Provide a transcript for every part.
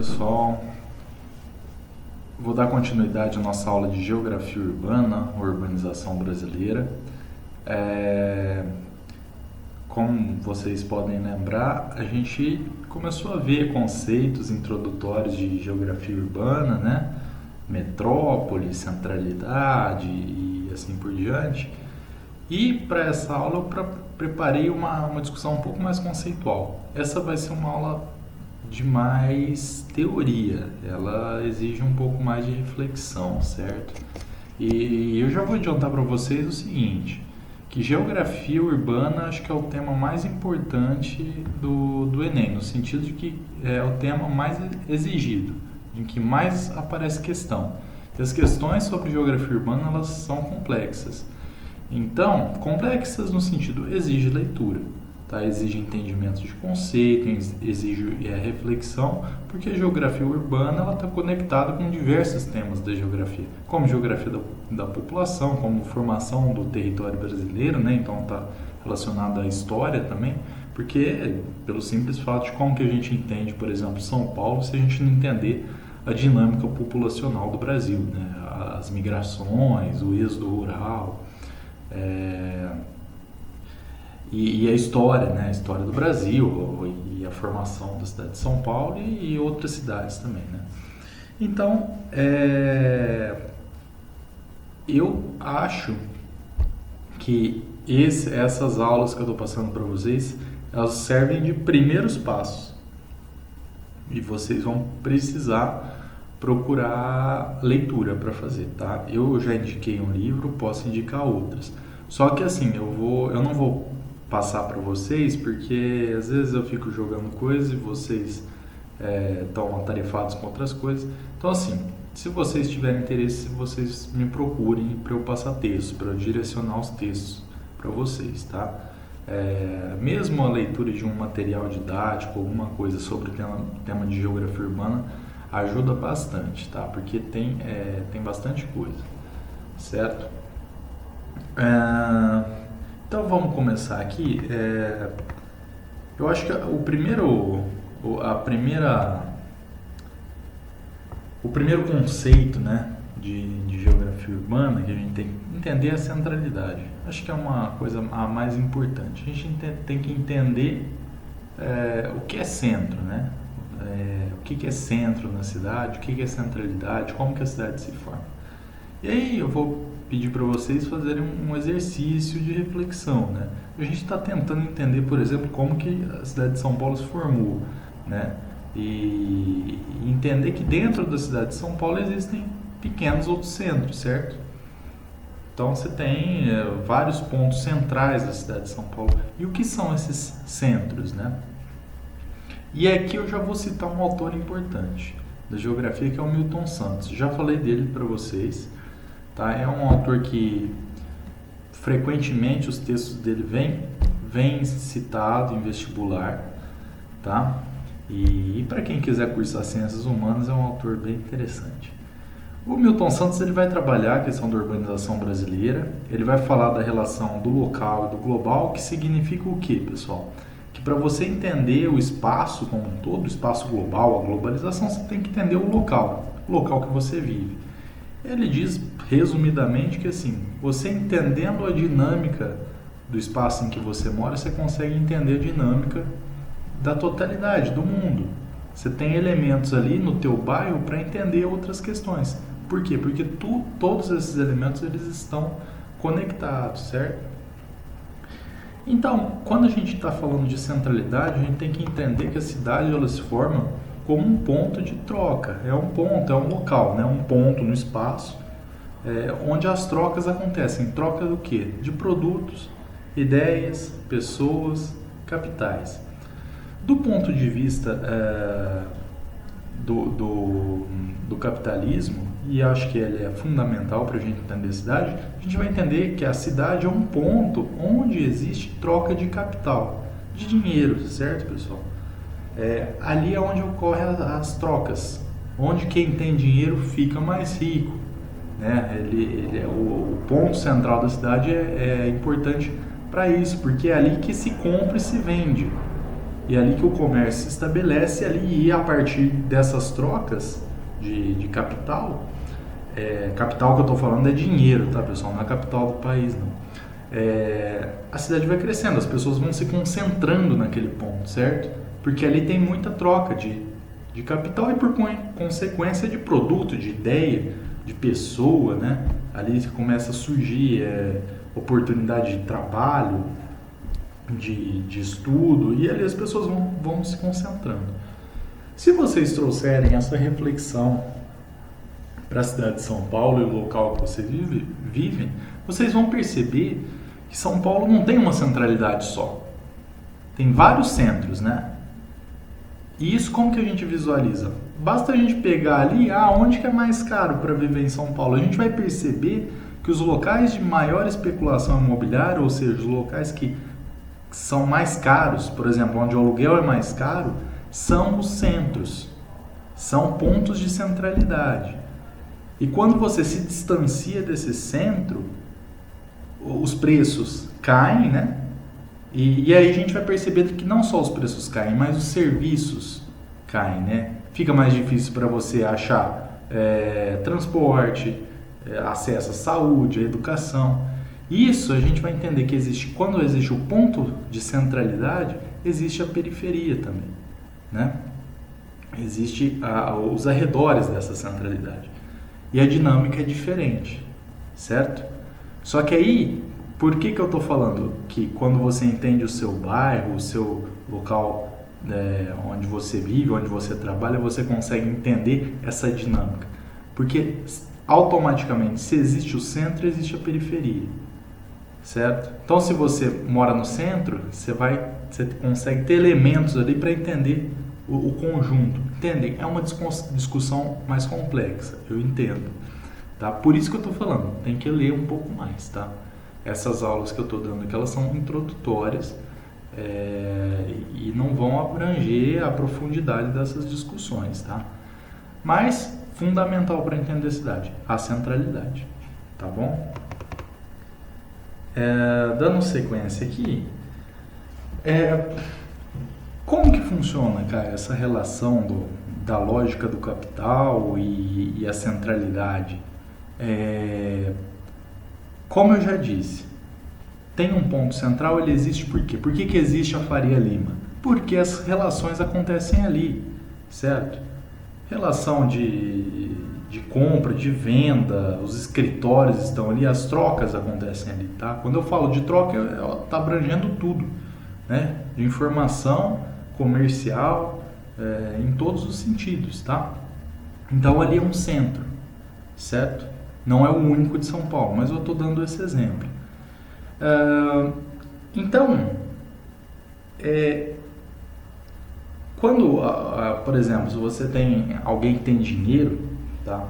Pessoal, vou dar continuidade à nossa aula de Geografia Urbana, Urbanização Brasileira. Como vocês podem lembrar, a gente começou a ver conceitos introdutórios de geografia urbana, né? Metrópole, centralidade e assim por diante. E para essa aula eu preparei uma discussão um pouco mais conceitual. Essa vai ser uma aula de mais teoria, ela exige um pouco mais de reflexão, certo? E eu já vou adiantar para vocês o seguinte, que geografia urbana acho que é o tema mais importante do Enem, no sentido de que é o tema mais exigido, em que mais aparece questão. E as questões sobre geografia urbana, elas são complexas. Então, complexas no sentido exige leitura. Tá? Exige entendimento de conceito, exige reflexão, porque a geografia urbana está conectada com diversos temas da geografia, como geografia da população, como formação do território brasileiro, né? Então está relacionada à história também, porque pelo simples fato de como que a gente entende, por exemplo, São Paulo, se a gente não entender a dinâmica populacional do Brasil, né? As migrações, o êxodo rural, e a história, né? A história do Brasil e a formação da cidade de São Paulo e outras cidades também, né? Então, eu acho que essas aulas que eu estou passando para vocês, elas servem de primeiros passos e vocês vão precisar procurar leitura para fazer, tá? Eu já indiquei um livro, posso indicar outros. Só que assim, eu não vou passar para vocês, porque às vezes eu fico jogando coisas e vocês estão atarefados com outras coisas. Então assim, se vocês tiverem interesse, vocês me procurem para eu passar textos, para eu direcionar os textos para vocês, tá? Mesmo a leitura de um material didático, alguma coisa sobre o tema de geografia urbana, ajuda bastante, tá? Porque tem bastante coisa, certo? Então vamos começar aqui. Eu acho que o primeiro conceito, né, de geografia urbana que a gente tem que entender é a centralidade. Acho que é uma coisa a mais importante. A gente tem que entender o que é centro, né? O que é centro na cidade, o que é centralidade, como que a cidade se forma. E aí eu vou pedir para vocês fazerem um exercício de reflexão, né? A gente está tentando entender, por exemplo, como que a cidade de São Paulo se formou, né? E entender que dentro da cidade de São Paulo existem pequenos outros centros, certo? Então você tem vários pontos centrais da cidade de São Paulo. E o que são esses centros, né? E aqui eu já vou citar um autor importante da geografia, que é o Milton Santos. Já falei dele para vocês. Tá? É um autor que frequentemente os textos dele vêm citado em vestibular, tá? E para quem quiser cursar ciências humanas é um autor bem interessante. O Milton Santos ele vai trabalhar a questão da urbanização brasileira, ele vai falar da relação do local e do global, que significa o que, pessoal? Que para você entender o espaço como um todo, o espaço global, a globalização, você tem que entender o local que você vive. Ele diz, resumidamente, que assim, você entendendo a dinâmica do espaço em que você mora, você consegue entender a dinâmica da totalidade, do mundo. Você tem elementos ali no teu bairro para entender outras questões. Por quê? Porque todos esses elementos eles estão conectados, certo? Então, quando a gente está falando de centralidade, a gente tem que entender que a cidade ela se forma como um ponto de troca. É um ponto, é um local, né? Um ponto no espaço onde as trocas acontecem. Troca do quê? De produtos, ideias, pessoas, capitais. Do ponto de vista do capitalismo, e acho que ele é fundamental para a gente entender a cidade, a gente vai entender que a cidade é um ponto onde existe troca de capital, de dinheiro, certo, pessoal? Ali é onde ocorrem as trocas, onde quem tem dinheiro fica mais rico, né? O ponto central da cidade é importante para isso, porque é ali que se compra e se vende. E é ali que o comércio se estabelece ali, e a partir dessas trocas de capital, capital que eu estou falando é dinheiro, tá, pessoal? Não é capital do país, não. A cidade vai crescendo, as pessoas vão se concentrando naquele ponto, certo? Porque ali tem muita troca de capital e, por consequência, de produto, de ideia, de pessoa, né? Ali começa a surgir oportunidade de trabalho, de estudo, e ali as pessoas vão se concentrando. Se vocês trouxerem essa reflexão para a cidade de São Paulo e o local que vocês vivem, vocês vão perceber que São Paulo não tem uma centralidade só. Tem vários centros, né? E isso como que a gente visualiza? Basta a gente pegar ali, onde que é mais caro para viver em São Paulo. A gente vai perceber que os locais de maior especulação imobiliária, ou seja, os locais que são mais caros, por exemplo, onde o aluguel é mais caro, são os centros, são pontos de centralidade. E quando você se distancia desse centro, os preços caem, né? E aí a gente vai perceber que não só os preços caem, mas os serviços caem, né? Fica mais difícil para você achar transporte, acesso à saúde, à educação. Isso a gente vai entender que quando existe o ponto de centralidade, existe a periferia também, né? Existe os arredores dessa centralidade. E a dinâmica é diferente, certo? Só que aí, por que eu estou falando que quando você entende o seu bairro, o seu local onde você vive, onde você trabalha, você consegue entender essa dinâmica? Porque automaticamente, se existe o centro, existe a periferia, certo? Então, se você mora no centro, você consegue ter elementos ali para entender o conjunto. Entendem? É uma discussão mais complexa, eu entendo. Tá? Por isso que eu estou falando, tem que ler um pouco mais, tá? Essas aulas que eu estou dando aqui, elas são introdutórias e não vão abranger a profundidade dessas discussões, tá? Mas, fundamental para entender a cidade, a centralidade, tá bom? Dando sequência aqui, como que funciona, cara, essa relação da lógica do capital e a centralidade? Como eu já disse, tem um ponto central, ele existe por quê? Por que existe a Faria Lima? Porque as relações acontecem ali, certo? Relação de compra, de venda, os escritórios estão ali, as trocas acontecem ali, tá? Quando eu falo de troca, está abrangendo tudo, né? De informação comercial, em todos os sentidos, tá? Então ali é um centro, certo? Não é o único de São Paulo, mas eu estou dando esse exemplo. Então, quando, por exemplo, se você tem alguém que tem dinheiro, tá?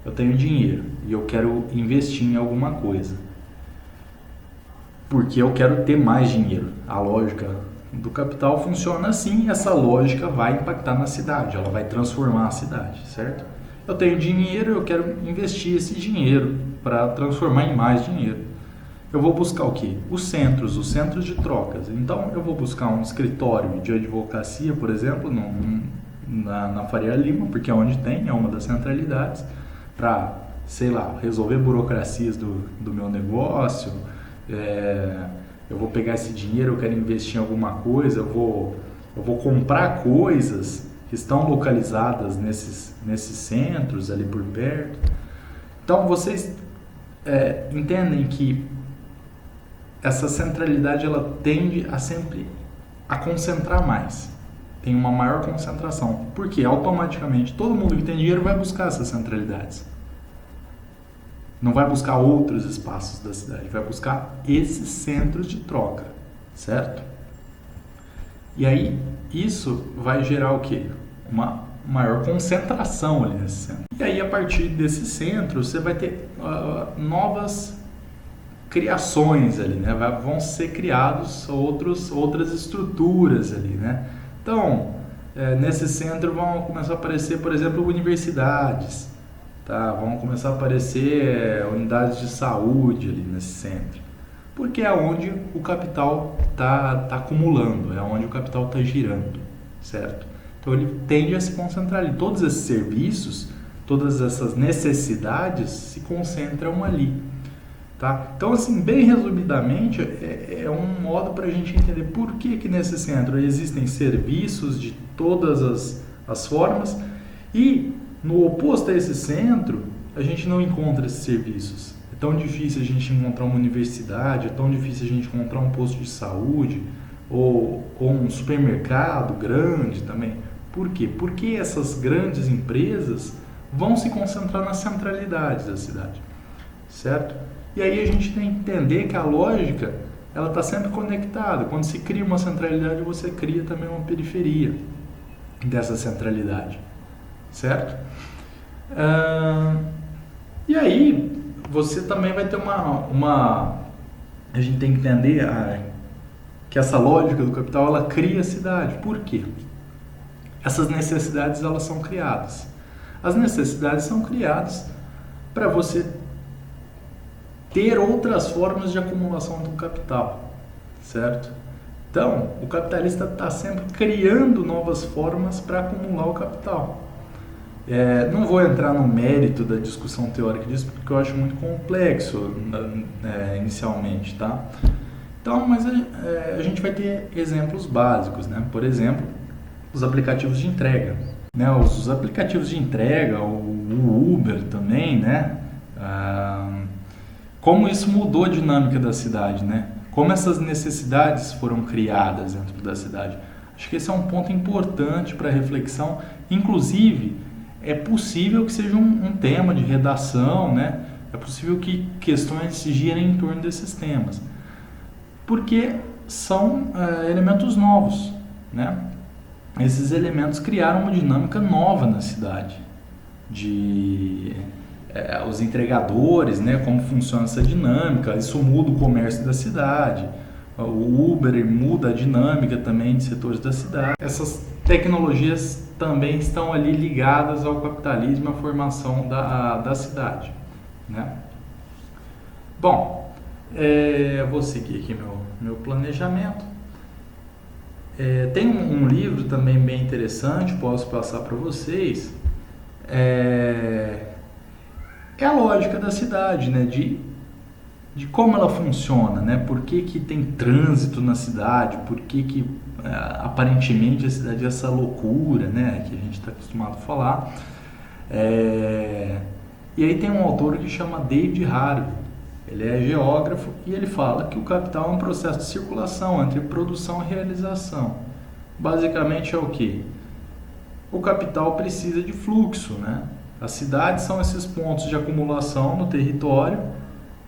Eu tenho dinheiro e eu quero investir em alguma coisa, porque eu quero ter mais dinheiro. A lógica do capital funciona assim, essa lógica vai impactar na cidade, ela vai transformar a cidade, certo? Eu tenho dinheiro, eu quero investir esse dinheiro para transformar em mais dinheiro. Eu vou buscar o quê? Os centros de trocas. Então, eu vou buscar um escritório de advocacia, por exemplo, na Faria Lima, porque é onde é uma das centralidades, para, sei lá, resolver burocracias do meu negócio. Eu vou pegar esse dinheiro, eu quero investir em alguma coisa, eu vou comprar coisas que estão localizadas nesses centros ali por perto. Então, vocês entendem que essa centralidade ela tende a sempre a concentrar mais, tem uma maior concentração, porque automaticamente todo mundo que tem dinheiro vai buscar essas centralidades, não vai buscar outros espaços da cidade, vai buscar esses centros de troca, certo? E aí isso vai gerar o quê? Uma maior concentração ali nesse centro. E aí a partir desse centro você vai ter novas criações ali, né? Vão ser criados outras estruturas ali, né? Então, nesse centro vão começar a aparecer, por exemplo, universidades, tá? Vão começar a aparecer unidades de saúde ali nesse centro, porque é onde o capital está acumulando, é onde o capital está girando, certo? Então ele tende a se concentrar ali. Todos esses serviços, todas essas necessidades se concentram ali. Tá? Então, assim, bem resumidamente, é um modo para a gente entender por que nesse centro existem serviços de todas as formas e no oposto a esse centro a gente não encontra esses serviços. É tão difícil a gente encontrar uma universidade, é tão difícil a gente encontrar um posto de saúde ou um supermercado grande também. Por quê? Porque essas grandes empresas vão se concentrar nas centralidades da cidade, certo? E aí a gente tem que entender que a lógica ela está sempre conectada. Quando se cria uma centralidade, você cria também uma periferia dessa centralidade, certo? E aí você também vai ter a gente tem que entender que essa lógica do capital ela cria a cidade. Por quê? Essas necessidades elas são criadas. As necessidades são criadas para você ter outras formas de acumulação do capital, certo? Então, o capitalista está sempre criando novas formas para acumular o capital. Não vou entrar no mérito da discussão teórica disso, porque eu acho muito complexo inicialmente, tá? Então, mas a gente vai ter exemplos básicos, né? Por exemplo, os aplicativos de entrega. Né? Os aplicativos de entrega, o Uber também, né? Como isso mudou a dinâmica da cidade, né? Como essas necessidades foram criadas dentro da cidade. Acho que esse é um ponto importante para reflexão. Inclusive, é possível que seja um tema de redação, né? É possível que questões se girem em torno desses temas. Porque são elementos novos, né? Esses elementos criaram uma dinâmica nova na cidade. Os entregadores, né, como funciona essa dinâmica, isso muda o comércio da cidade, o Uber muda a dinâmica também de setores da cidade. Essas tecnologias também estão ali ligadas ao capitalismo, à formação da cidade, né? Bom, vou seguir aqui meu planejamento. Tem um livro também bem interessante, posso passar para vocês. É a lógica da cidade, né? De como ela funciona, né? Por que tem trânsito na cidade, por que aparentemente a cidade é essa loucura, né? Que a gente está acostumado a falar. E aí tem um autor que chama David Harvey, ele é geógrafo e ele fala que o capital é um processo de circulação entre produção e realização. Basicamente é o quê? O capital precisa de fluxo, né? As cidades são esses pontos de acumulação no território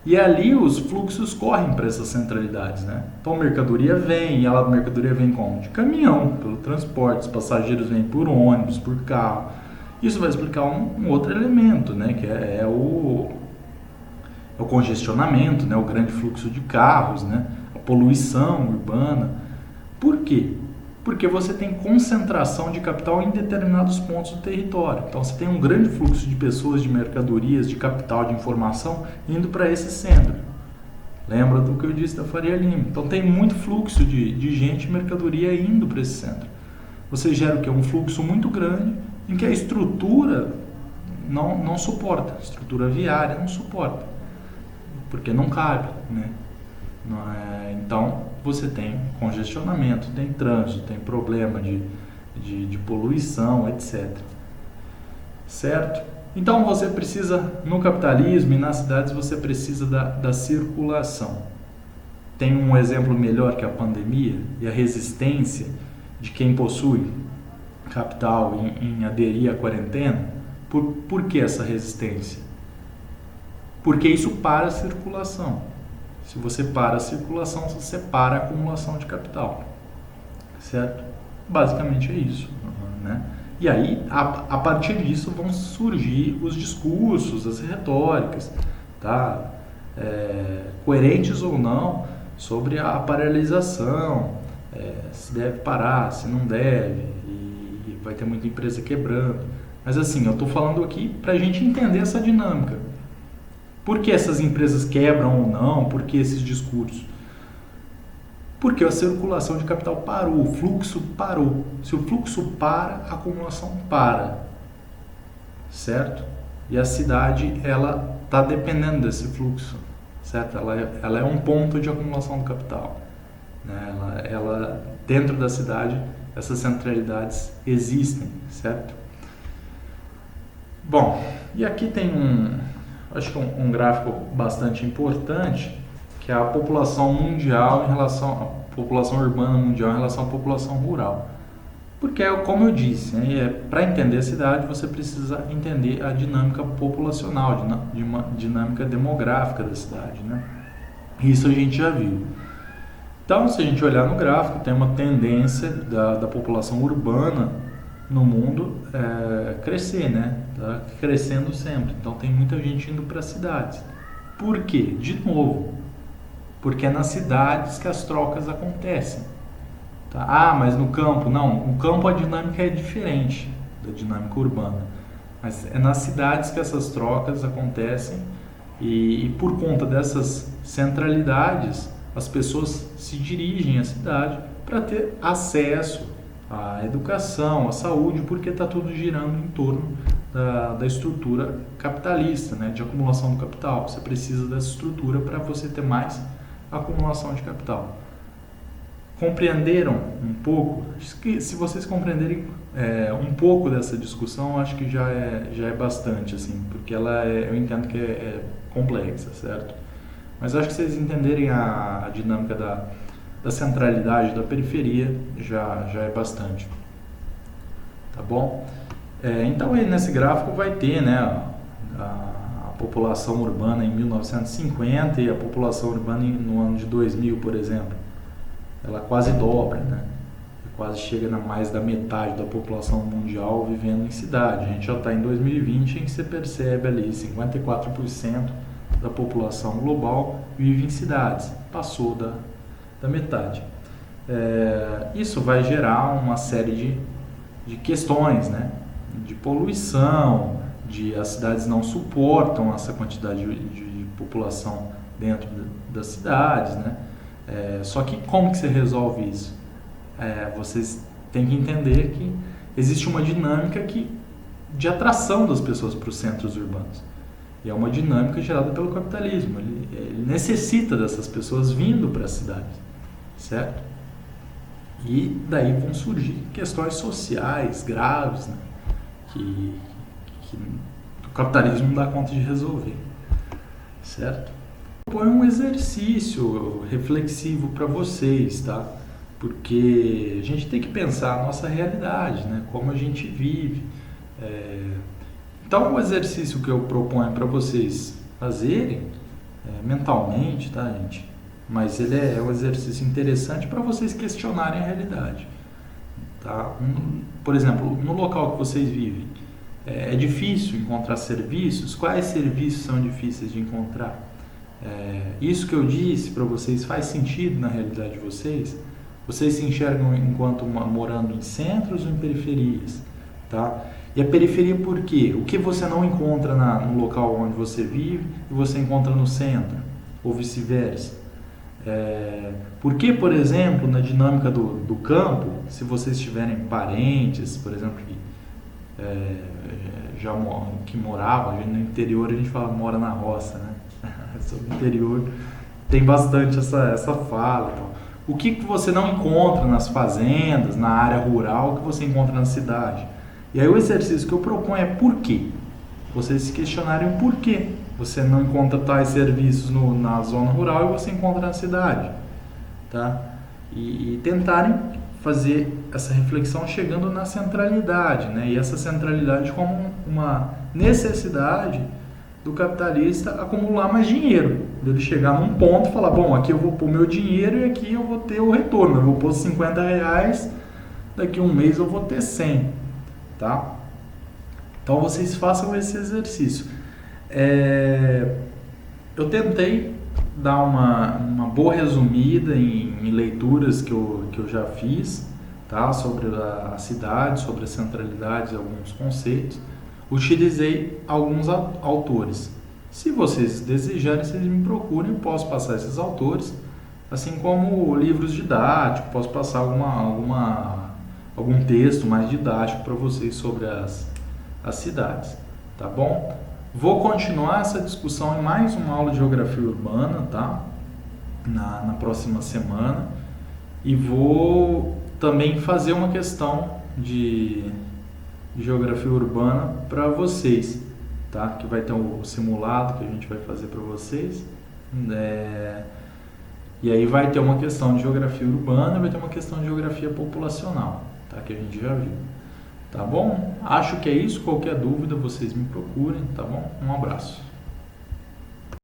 e ali os fluxos correm para essas centralidades, né? Então a mercadoria vem, e a mercadoria vem como? De caminhão, pelo transporte, os passageiros vêm por ônibus, por carro. Isso vai explicar um outro elemento, né? Que é o congestionamento, né? O grande fluxo de carros, né? A poluição urbana. Por quê? Porque você tem concentração de capital em determinados pontos do território. Então você tem um grande fluxo de pessoas, de mercadorias, de capital, de informação indo para esse centro. Lembra do que eu disse da Faria Lima? Então tem muito fluxo de gente e mercadoria indo para esse centro. Você gera o quê? Um fluxo muito grande em que a estrutura não suporta, a estrutura viária não suporta, porque não cabe, né? Então você tem congestionamento, tem trânsito, tem problema de poluição, etc. Certo? Então você precisa, no capitalismo e nas cidades, você precisa da circulação. Tem um exemplo melhor que a pandemia e a resistência de quem possui capital em aderir à quarentena. Por que essa resistência? Porque isso para a circulação. Se você para a circulação, você para a acumulação de capital, certo? Basicamente é isso, né? E aí, a partir disso, vão surgir os discursos, as retóricas, tá? Coerentes ou não, sobre a paralisação, se deve parar, se não deve, e vai ter muita empresa quebrando. Mas assim, eu estou falando aqui para a gente entender essa dinâmica. Por que essas empresas quebram ou não? Por que esses discursos? Porque a circulação de capital parou, o fluxo parou. Se o fluxo para, a acumulação para, certo? E a cidade, ela está dependendo desse fluxo, certo? Ela é um ponto de acumulação do capital, né? Dentro da cidade, essas centralidades existem, certo? Bom, e aqui tem acho que um gráfico bastante importante, que é a população mundial em relação à população urbana mundial em relação à população rural. Porque, como eu disse, né, para entender a cidade, você precisa entender a dinâmica populacional, de uma dinâmica demográfica da cidade, né? Isso a gente já viu. Então, se a gente olhar no gráfico, tem uma tendência da população urbana no mundo crescer, né? Tá crescendo sempre. Então, tem muita gente indo para as cidades. Por quê? De novo, porque é nas cidades que as trocas acontecem. Tá? Ah, mas no campo? Não, no campo a dinâmica é diferente da dinâmica urbana. Mas é nas cidades que essas trocas acontecem e por conta dessas centralidades, as pessoas se dirigem à cidade para ter acesso à educação, à saúde, porque está tudo girando em torno da estrutura capitalista, né, de acumulação do capital. Você precisa dessa estrutura para você ter mais acumulação de capital. Compreenderam um pouco? Acho que se vocês compreenderem um pouco dessa discussão, acho que já é bastante, assim, porque eu entendo que é complexa, certo? Mas acho que vocês entenderem a dinâmica da centralidade, da periferia, já é bastante. Tá bom? Então, aí nesse gráfico vai ter, né, a população urbana em 1950 e a população urbana no ano de 2000, por exemplo. Ela quase dobra, né? Quase chega na mais da metade da população mundial vivendo em cidade. A gente já está em 2020 em que você percebe ali 54% da população global vive em cidades, passou da metade. Isso vai gerar uma série de questões, né? De poluição, as cidades não suportam essa quantidade de população dentro das cidades, né? Só que como que você resolve isso? Vocês têm que entender que existe uma dinâmica de atração das pessoas para os centros urbanos. E é uma dinâmica gerada pelo capitalismo. Ele necessita dessas pessoas vindo para as cidades, certo? E daí vão surgir questões sociais graves, né? que o capitalismo não dá conta de resolver, certo? Põe um exercício reflexivo para vocês, tá? Porque a gente tem que pensar a nossa realidade, né? Como a gente vive. Então, o exercício que eu proponho para vocês fazerem mentalmente, tá, gente? Mas ele é um exercício interessante para vocês questionarem a realidade, tá? Por exemplo, no local que vocês vivem, é difícil encontrar serviços? Quais serviços são difíceis de encontrar? Isso que eu disse para vocês faz sentido na realidade de vocês? Vocês se enxergam enquanto morando em centros ou em periferias? Tá? E a periferia por quê? O que você não encontra no local onde você vive e você encontra no centro? Ou vice-versa? Por que, por exemplo, na dinâmica do campo, se vocês tiverem parentes, por exemplo, que moravam no interior, a gente fala mora na roça, né? Sobre o interior tem bastante essa fala. Então, o que você não encontra nas fazendas, na área rural, que você encontra na cidade? E aí o exercício que eu proponho é por quê? Vocês se questionarem o porquê você não encontra tais serviços na zona rural e você encontra na cidade, tá? E tentarem fazer essa reflexão chegando na centralidade, né? E essa centralidade como uma necessidade do capitalista acumular mais dinheiro, dele chegar num ponto e falar, bom, aqui eu vou pôr meu dinheiro e aqui eu vou ter o retorno, eu vou pôr R$50, daqui a um mês eu vou ter 100, tá? Então vocês façam esse exercício. Eu tentei dar uma boa resumida em leituras que eu já fiz, tá? Sobre a cidade, sobre as centralidades, alguns conceitos. Utilizei alguns autores, Se vocês desejarem, vocês me procurem, eu posso passar esses autores, assim como livros didáticos, posso passar algum texto mais didático para vocês sobre as cidades, tá bom? Vou continuar essa discussão em mais uma aula de geografia urbana, tá? Na próxima semana, e vou também fazer uma questão de geografia urbana para vocês, tá? Que vai ter um simulado que a gente vai fazer para vocês, e aí vai ter uma questão de geografia urbana e vai ter uma questão de geografia populacional, tá? Que a gente já viu, tá bom? Acho que é isso. Qualquer dúvida vocês me procurem, tá bom? Um abraço.